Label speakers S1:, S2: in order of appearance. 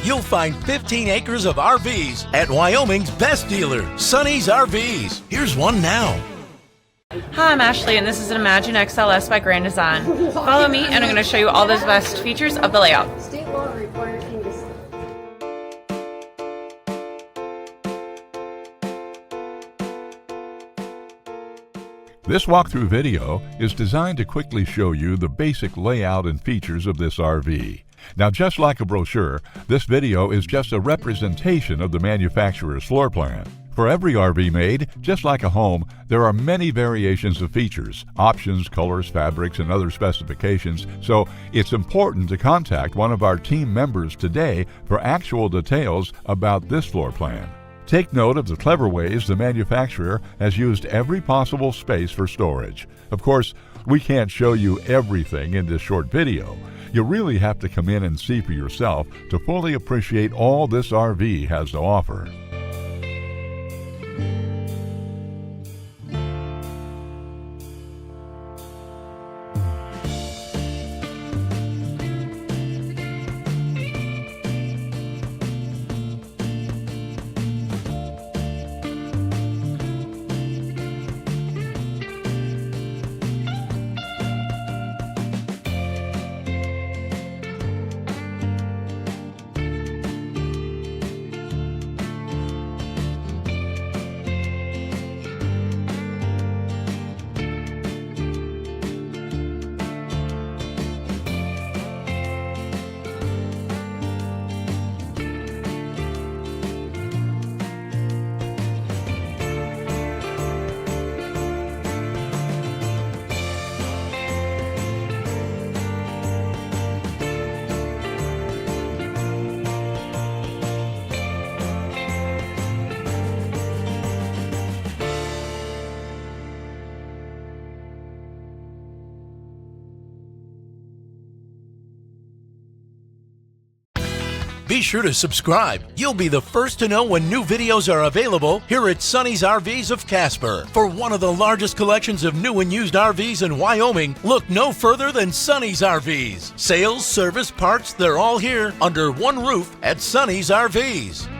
S1: you'll find 15 acres of RVs at Wyoming's best dealer, Sonny's RVs. Here's one now.
S2: Hi, I'm Ashley, and this is an Imagine XLS by Grand Design. Follow me, and I'm going to show you all the best features of the layout.
S3: State law requires you to...
S4: This walkthrough video is designed to quickly show you the basic layout and features of this RV. Now, just like a brochure, this video is just a representation of the manufacturer's floor plan. For every RV made, just like a home, there are many variations of features, options, colors, fabrics, and other specifications, so it's important to contact one of our team members today for actual details about this floor plan. Take note of the clever ways the manufacturer has used every possible space for storage. Of course, we can't show you everything in this short video. You really have to come in and see for yourself to fully appreciate all this RV has to offer.
S1: Be sure to subscribe. You'll be the first to know when new videos are available here at Sonny's RVs of Casper. For one of the largest collections of new and used RVs in Wyoming, look no further than Sonny's RVs. Sales, service, parts, they're all here under one roof at Sonny's RVs.